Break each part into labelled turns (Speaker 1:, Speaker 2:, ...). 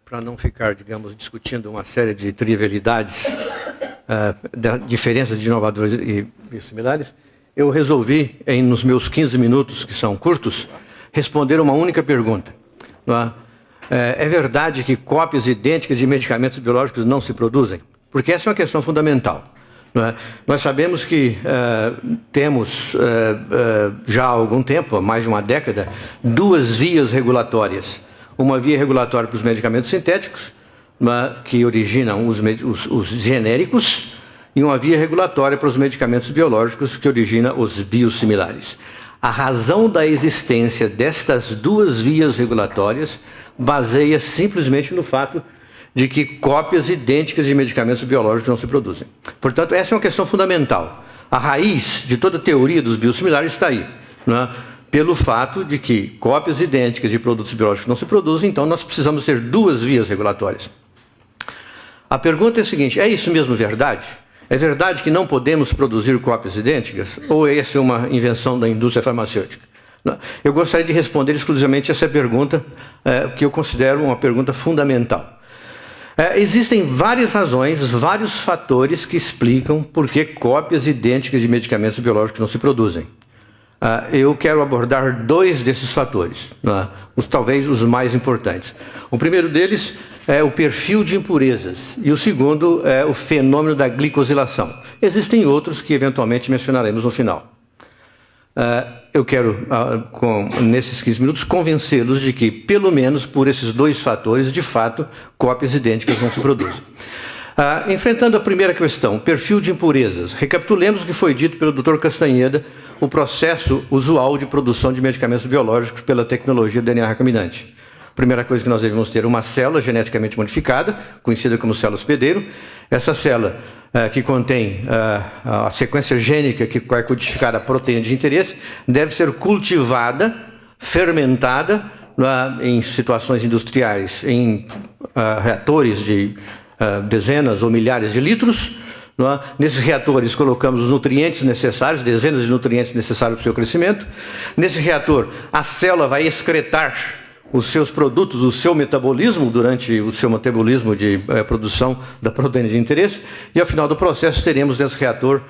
Speaker 1: Para não ficar, digamos, discutindo uma série de trivialidades, diferenças de inovadores e similares, eu resolvi, nos meus 15 minutos, que são curtos, responder uma única pergunta. É verdade que cópias idênticas de medicamentos biológicos não se produzem? Porque essa é uma questão fundamental. Nós sabemos que temos, já há algum tempo, há mais de uma década, duas vias regulatórias. Uma via regulatória para os medicamentos sintéticos, que originam os genéricos, e uma via regulatória para os medicamentos biológicos, que origina os biosimilares. A razão da existência destas duas vias regulatórias baseia simplesmente no fato de que cópias idênticas de medicamentos biológicos não se produzem. Portanto, essa é uma questão fundamental. A raiz de toda a teoria dos biosimilares está aí, pelo fato de que cópias idênticas de produtos biológicos não se produzem, então nós precisamos ter duas vias regulatórias. A pergunta é a seguinte: é isso mesmo verdade? É verdade que não podemos produzir cópias idênticas? Ou essa é uma invenção da indústria farmacêutica? Eu gostaria de responder exclusivamente essa pergunta, que eu considero uma pergunta fundamental. Existem várias razões, vários fatores que explicam por que cópias idênticas de medicamentos biológicos não se produzem. Eu quero abordar dois desses fatores, talvez os mais importantes. O primeiro deles é o perfil de impurezas e o segundo é o fenômeno da glicosilação. Existem outros que eventualmente mencionaremos no final. Eu quero, nesses 15 minutos, convencê-los de que, pelo menos por esses dois fatores, de fato, cópias idênticas não se produzem. Enfrentando a primeira questão, perfil de impurezas, recapitulemos o que foi dito pelo Dr. Castanheda, o processo usual de produção de medicamentos biológicos pela tecnologia do DNA recombinante. Primeira coisa que nós devemos ter uma célula geneticamente modificada, conhecida como célula hospedeiro. Essa célula que contém a sequência gênica que vai codificar a proteína de interesse, deve ser cultivada, fermentada em situações industriais, em reatores de dezenas ou milhares de litros. Nesses reatores colocamos os nutrientes necessários, dezenas de nutrientes necessários para o seu crescimento. Nesse reator, a célula vai excretar os seus produtos, o seu metabolismo, durante o seu metabolismo de produção da proteína de interesse, e ao final do processo teremos nesse reator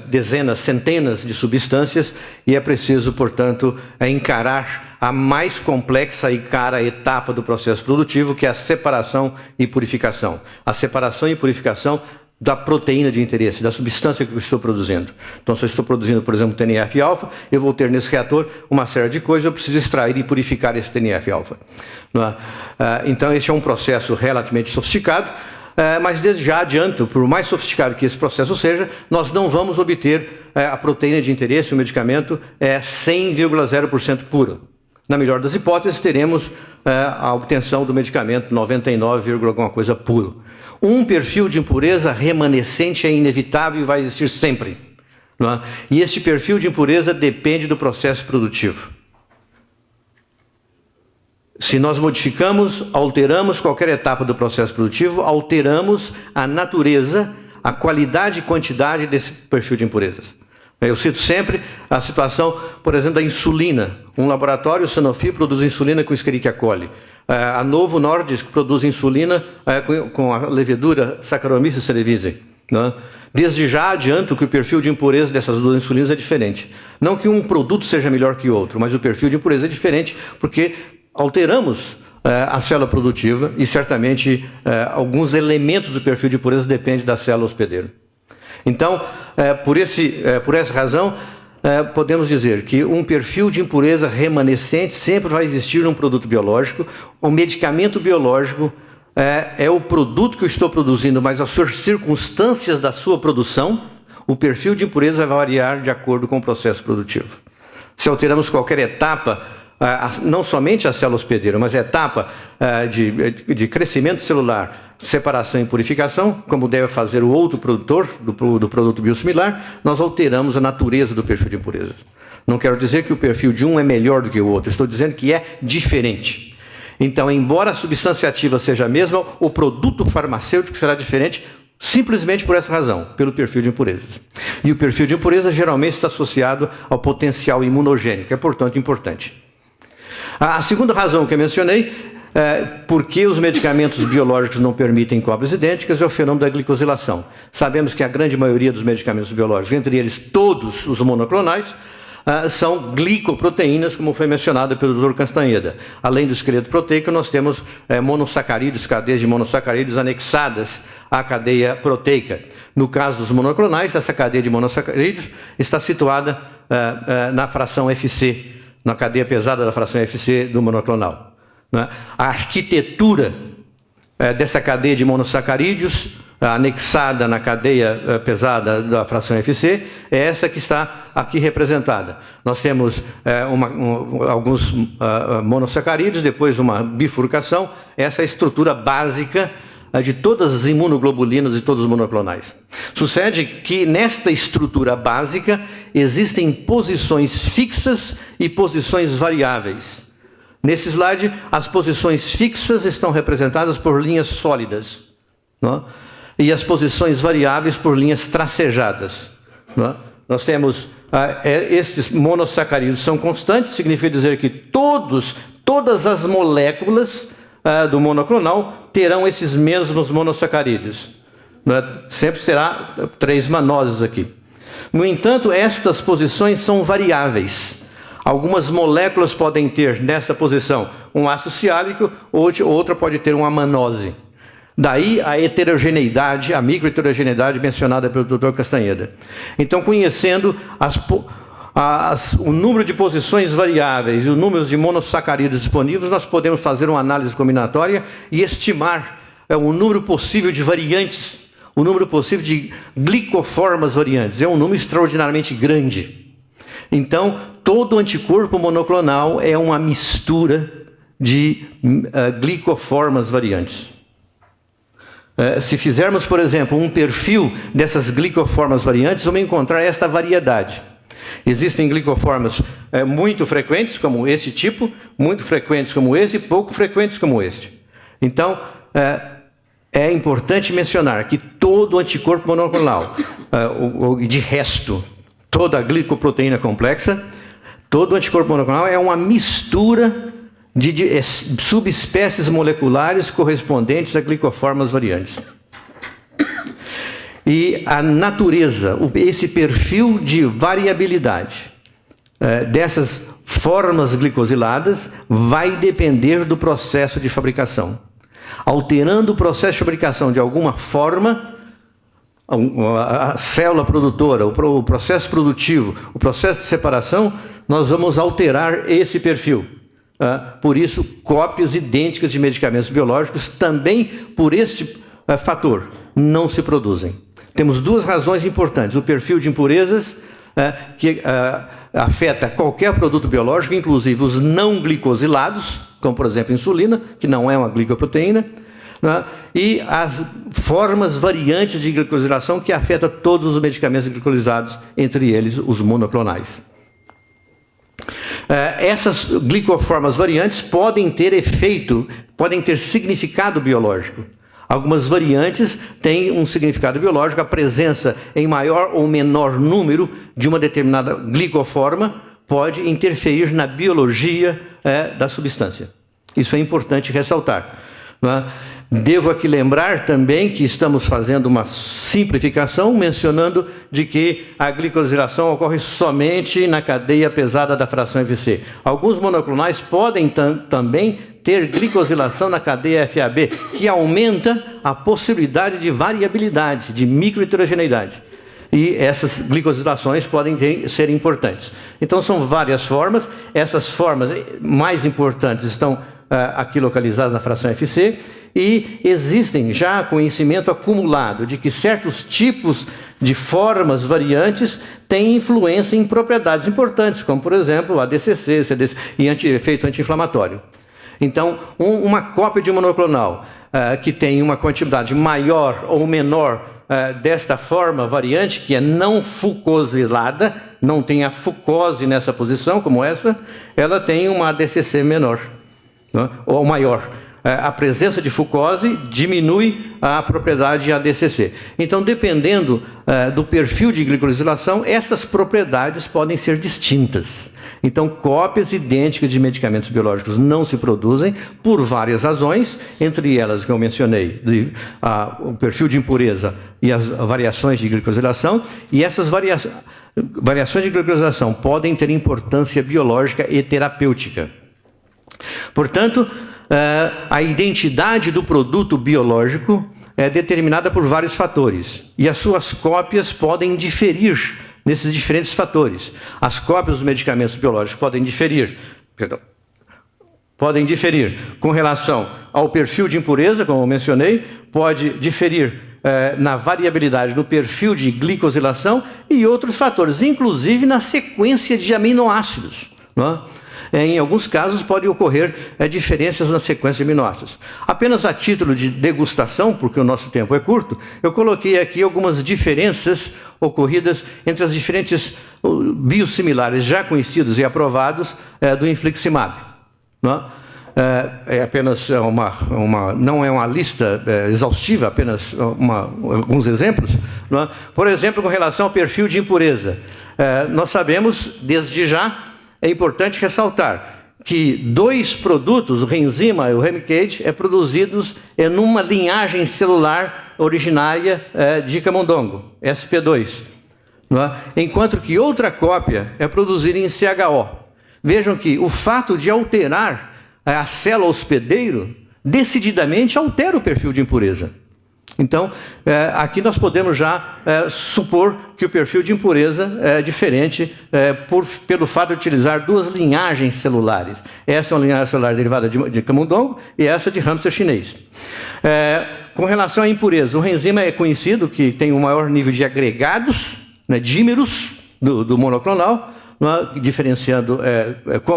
Speaker 1: dezenas, centenas de substâncias, e é preciso, portanto, encarar a mais complexa e cara etapa do processo produtivo, que é a separação e purificação. A separação e purificação da proteína de interesse, da substância que eu estou produzindo. Então, se eu estou produzindo, por exemplo, TNF-alfa, eu vou ter nesse reator uma série de coisas, eu preciso extrair e purificar esse TNF-alfa. Então, esse é um processo relativamente sofisticado, mas desde já adianto, por mais sofisticado que esse processo seja, nós não vamos obter a proteína de interesse, o medicamento, 100,0% puro. Na melhor das hipóteses, teremos a obtenção do medicamento 99, alguma coisa puro. Um perfil de impureza remanescente é inevitável e vai existir sempre. E este perfil de impureza depende do processo produtivo. Se nós modificamos, alteramos qualquer etapa do processo produtivo, alteramos a natureza, a qualidade e quantidade desse perfil de impurezas. Eu cito sempre a situação, por exemplo, da insulina. Um laboratório, o Sanofi, produz insulina com Escherichia coli. A Novo Nordisk produz insulina com a levedura Saccharomyces cerevisiae. Desde já adianto que o perfil de impureza dessas duas insulinas é diferente. Não que um produto seja melhor que o outro, mas o perfil de impureza é diferente porque alteramos a célula produtiva e certamente alguns elementos do perfil de impureza dependem da célula hospedeira. Então, por essa razão, podemos dizer que um perfil de impureza remanescente sempre vai existir num produto biológico. O medicamento biológico é o produto que eu estou produzindo, mas as circunstâncias da sua produção, o perfil de impureza vai variar de acordo com o processo produtivo. Se alteramos qualquer etapa, não somente a célula hospedeira, mas a etapa de crescimento celular, separação e purificação, como deve fazer o outro produtor do produto biosimilar, nós alteramos a natureza do perfil de impurezas. Não quero dizer que o perfil de um é melhor do que o outro, estou dizendo que é diferente. Então, embora a substância ativa seja a mesma, o produto farmacêutico será diferente simplesmente por essa razão, pelo perfil de impurezas. E o perfil de impureza geralmente está associado ao potencial imunogênico, é, portanto, importante. A segunda razão que eu mencionei por que os medicamentos biológicos não permitem cópias idênticas é o fenômeno da glicosilação. Sabemos que a grande maioria dos medicamentos biológicos, entre eles todos os monoclonais, são glicoproteínas, como foi mencionado pelo Dr. Castanheda. Além do esqueleto proteico, nós temos monossacarídeos, cadeias de monossacarídeos anexadas à cadeia proteica. No caso dos monoclonais, essa cadeia de monossacarídeos está situada na fração FC, na cadeia pesada da fração FC do monoclonal. A arquitetura dessa cadeia de monossacarídeos anexada na cadeia pesada da fração FC é essa que está aqui representada. Nós temos alguns monossacarídeos, depois uma bifurcação, essa é a estrutura básica de todas as imunoglobulinas e todos os monoclonais. Sucede que nesta estrutura básica existem posições fixas e posições variáveis. Nesse slide, as posições fixas estão representadas por linhas sólidas, não é? E as posições variáveis por linhas tracejadas. Não é? Nós temos estes monossacarídeos são constantes, significa dizer que todas as moléculas do monoclonal terão esses mesmos monossacarídeos. Não é? Sempre será 3 manoses aqui. No entanto, estas posições são variáveis. Algumas moléculas podem ter nessa posição um ácido ciálico, outra pode ter uma amanose. Daí a heterogeneidade, a microheterogeneidade mencionada pelo Dr. Castanheda. Então, conhecendo o número de posições variáveis e o número de monossacarídeos disponíveis, nós podemos fazer uma análise combinatória e estimar o número possível de variantes, o número possível de glicoformas variantes. É um número extraordinariamente grande. Então, todo anticorpo monoclonal é uma mistura de glicoformas variantes. Se fizermos, por exemplo, um perfil dessas glicoformas variantes, vamos encontrar esta variedade. Existem glicoformas muito frequentes, como esse tipo, muito frequentes como esse, e pouco frequentes como este. Então, é importante mencionar que todo anticorpo monoclonal, de resto, toda a glicoproteína complexa, todo anticorpo monoclonal é uma mistura de subespécies moleculares correspondentes a glicoformas variantes. E a natureza, esse perfil de variabilidade dessas formas glicosiladas vai depender do processo de fabricação. Alterando o processo de fabricação de alguma forma, a célula produtora, o processo produtivo, o processo de separação, nós vamos alterar esse perfil. Por isso, cópias idênticas de medicamentos biológicos também por este fator não se produzem. Temos 2 razões importantes. O perfil de impurezas, que afeta qualquer produto biológico, inclusive os não glicosilados, como por exemplo a insulina, que não é uma glicoproteína, e as formas variantes de glicosilação que afetam todos os medicamentos glicosilados, entre eles os monoclonais. Essas glicoformas variantes podem ter significado biológico. Algumas variantes têm um significado biológico, a presença em maior ou menor número de uma determinada glicoforma pode interferir na biologia da substância. Isso é importante ressaltar. Devo aqui lembrar também que estamos fazendo uma simplificação, mencionando de que a glicosilação ocorre somente na cadeia pesada da fração FC. Alguns monoclonais podem também ter glicosilação na cadeia FAB, que aumenta a possibilidade de variabilidade, de microheterogeneidade. E essas glicosilações podem ser importantes. Então, são várias formas. Essas formas mais importantes estão aqui localizadas na fração FC, e existem já conhecimento acumulado de que certos tipos de formas variantes têm influência em propriedades importantes, como, por exemplo, o ADCC, CDC, e efeito anti-inflamatório. Então, uma cópia de monoclonal que tem uma quantidade maior ou menor desta forma variante, que é não fucosilada, não tem a fucose nessa posição, como essa, ela tem uma ADCC menor, né, ou maior. A presença de fucose diminui a propriedade ADCC. Então, dependendo do perfil de glicosilação, essas propriedades podem ser distintas. Então, cópias idênticas de medicamentos biológicos não se produzem por várias razões, entre elas que eu mencionei, o perfil de impureza e as variações de glicosilação, e essas variações de glicosilação podem ter importância biológica e terapêutica. Portanto, a identidade do produto biológico é determinada por vários fatores, e as suas cópias podem diferir nesses diferentes fatores. As cópias dos medicamentos biológicos podem diferir com relação ao perfil de impureza, como eu mencionei, pode diferir na variabilidade do perfil de glicosilação e outros fatores, inclusive na sequência de aminoácidos, não é? Em alguns casos pode ocorrer diferenças na sequência de aminoácidos. Apenas a título de degustação, porque o nosso tempo é curto, eu coloquei aqui algumas diferenças ocorridas entre as diferentes biosimilares já conhecidos e aprovados do infliximab. Não é apenas não é uma lista exaustiva, apenas alguns exemplos. Não é? Por exemplo, com relação ao perfil de impureza, nós sabemos desde já, é importante ressaltar que 2 produtos, o Renzima e o Remicade, produzidos numa linhagem celular originária de camundongo, SP2, não é? Enquanto que outra cópia é produzida em CHO. Vejam que o fato de alterar a célula hospedeiro decididamente altera o perfil de impureza. Então, aqui nós podemos já supor que o perfil de impureza é diferente pelo fato de utilizar 2 linhagens celulares. Essa é uma linhagem celular derivada de camundongo e essa de hamster chinês. Com relação à impureza, o Renzima é conhecido que tem o maior nível de agregados, dímeros do monoclonal, diferenciando,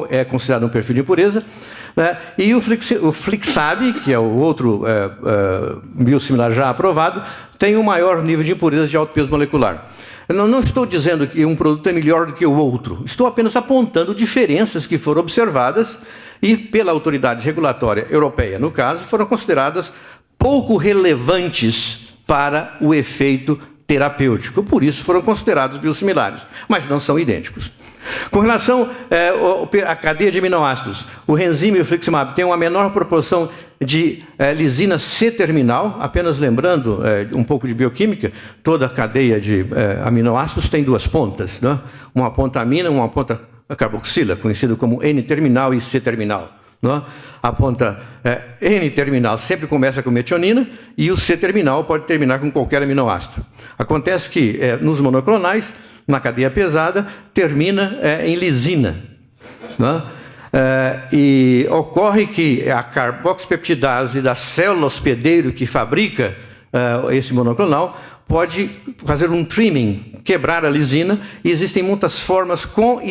Speaker 1: é considerado um perfil de impureza. E o Flixab, que é o outro biosimilar já aprovado, tem o maior nível de impureza de alto peso molecular. Eu não estou dizendo que um produto é melhor do que o outro, estou apenas apontando diferenças que foram observadas e pela autoridade regulatória europeia, no caso, foram consideradas pouco relevantes para o efeito terapêutico, por isso foram considerados biosimilares, mas não são idênticos. Com relação à cadeia de aminoácidos, o Renzima e o Infliximab têm uma menor proporção de lisina C-terminal, apenas lembrando um pouco de bioquímica, toda a cadeia de aminoácidos tem 2 pontas, né? Uma ponta amina, uma ponta carboxila, conhecido como N-terminal e C-terminal. Né? A ponta N-terminal sempre começa com metionina e o C-terminal pode terminar com qualquer aminoácido. Acontece que nos monoclonais, na cadeia pesada, termina em lisina. Né? E ocorre que a carboxipeptidase da célula hospedeiro que fabrica esse monoclonal pode fazer um trimming, quebrar a lisina, e existem muitas formas com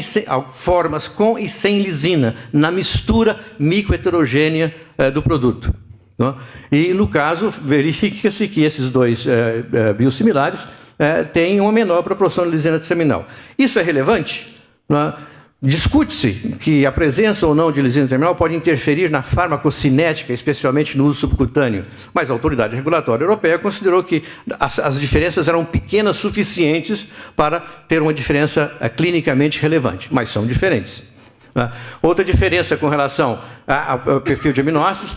Speaker 1: e sem lisina, na mistura microheterogênea do produto. Né? E, no caso, verifica-se que esses 2 biosimilares tem uma menor proporção de lisina terminal. Isso é relevante? Discute-se que a presença ou não de lisina terminal pode interferir na farmacocinética, especialmente no uso subcutâneo, mas a autoridade regulatória europeia considerou que as diferenças eram pequenas suficientes para ter uma diferença clinicamente relevante, mas são diferentes. Outra diferença com relação ao perfil de aminoácidos,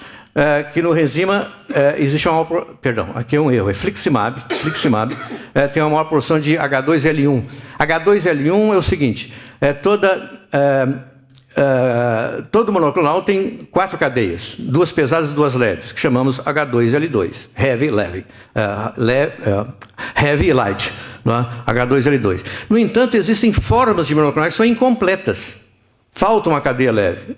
Speaker 1: que no Renzima existe uma maior... Perdão, aqui é um erro, é Fliximab tem uma maior porção de H2L1. H2L1 é o seguinte, todo monoclonal tem 4 cadeias, 2 pesadas e 2 leves, que chamamos H2L2, heavy e light, não é? H2L2. No entanto, existem formas de monoclonais que são incompletas. Falta uma cadeia leve,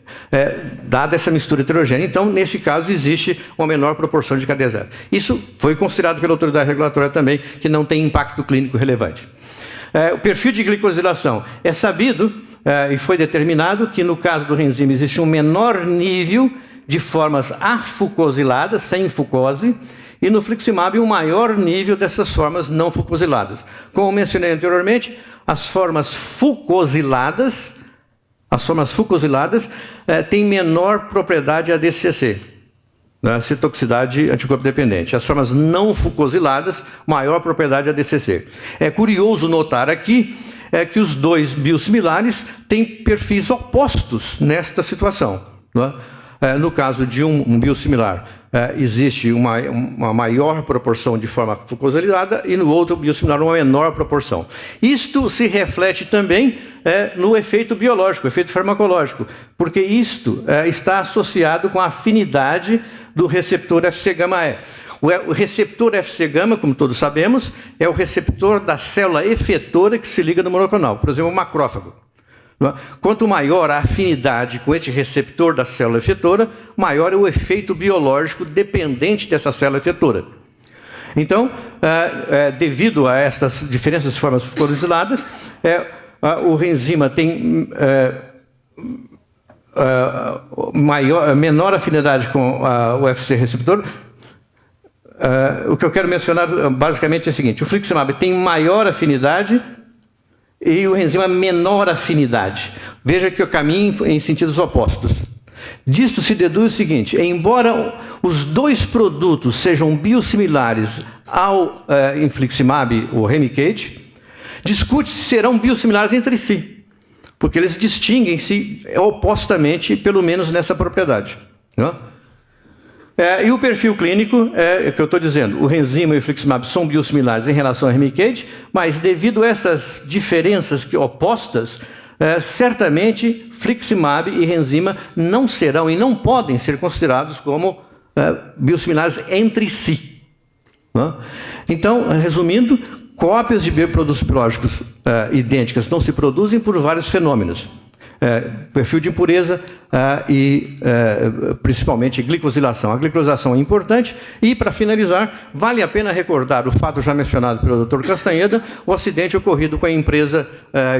Speaker 1: dada essa mistura heterogênea. Então, nesse caso, existe uma menor proporção de cadeias leves. Isso foi considerado pela autoridade regulatória também, que não tem impacto clínico relevante. O perfil de glicosilação é sabido e foi determinado que, no caso do Renzima, existe um menor nível de formas afucosiladas, sem fucose, e no Fliximab um maior nível dessas formas não fucosiladas. Como mencionei anteriormente, as formas fucosiladas têm menor propriedade ADCC, né? Citotoxicidade anticorpo dependente. As formas não fucosiladas, maior propriedade ADCC. É curioso notar aqui é que os dois biosimilares têm perfis opostos nesta situação. Não é? No caso de um biosimilar, existe uma maior proporção de farmacoglicosylada e no outro biosimilar uma menor proporção. Isto se reflete também no efeito biológico, efeito farmacológico, porque isto está associado com a afinidade do receptor Fc-γ-E. O receptor Fc-γ, como todos sabemos, é o receptor da célula efetora que se liga no monoclonal, por exemplo, o macrófago. Quanto maior a afinidade com este receptor da célula efetora, maior é o efeito biológico dependente dessa célula efetora. Então, devido a estas diferenças farmacoglicosíladas, o enzima tem menor afinidade com o Fc receptor. O que eu quero mencionar basicamente é o seguinte: o infliximab tem maior afinidade e o enzima menor afinidade. Veja que eu caminho em sentidos opostos. Disto se deduz o seguinte: embora os dois produtos sejam biosimilares ao infliximab, o Remicade, discute se serão biosimilares entre si, porque eles distinguem-se opostamente, pelo menos nessa propriedade. Não? E o perfil clínico, que eu estou dizendo, o enzima e o infliximab são biosimilares em relação ao Remicade, mas devido a essas diferenças opostas, certamente infliximab e enzima não serão e não podem ser considerados como biosimilares entre si. Não? Então, resumindo, cópias de produtos biológicos idênticas não se produzem por vários fenômenos. Perfil de impureza e principalmente glicosilação. A glicosilação é importante e, para finalizar, vale a pena recordar o fato já mencionado pelo Dr. Castanheda, o acidente ocorrido com a empresa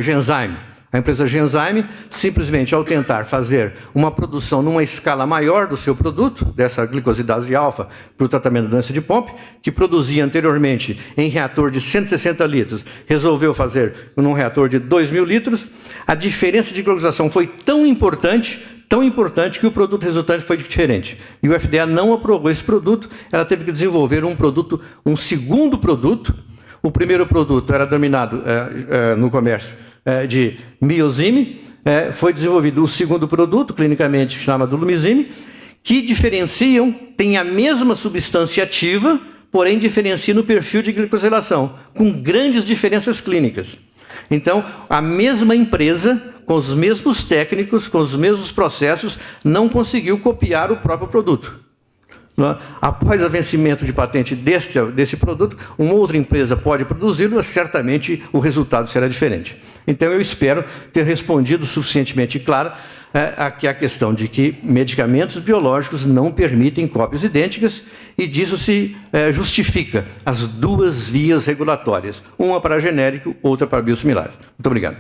Speaker 1: Genzyme. A empresa Genzyme, simplesmente ao tentar fazer uma produção numa escala maior do seu produto, dessa glicosidase alfa, para o tratamento da doença de Pompe, que produzia anteriormente em reator de 160 litros, resolveu fazer num reator de 2.000 litros, a diferença de glicosilação foi tão importante que o produto resultante foi diferente. E o FDA não aprovou esse produto, ela teve que desenvolver um segundo produto. O primeiro produto era denominado no comércio de Miosime, foi desenvolvido o segundo produto, clinicamente chamado Lumizime, que diferenciam, tem a mesma substância ativa, porém diferencia no perfil de glicosilação, com grandes diferenças clínicas. Então, a mesma empresa, com os mesmos técnicos, com os mesmos processos, não conseguiu copiar o próprio produto. Após o vencimento de patente desse produto, uma outra empresa pode produzi-lo, certamente o resultado será diferente. Então, eu espero ter respondido suficientemente claro aqui a questão de que medicamentos biológicos não permitem cópias idênticas e disso se justifica as duas vias regulatórias, uma para genérico, outra para biosimilar. Muito obrigado.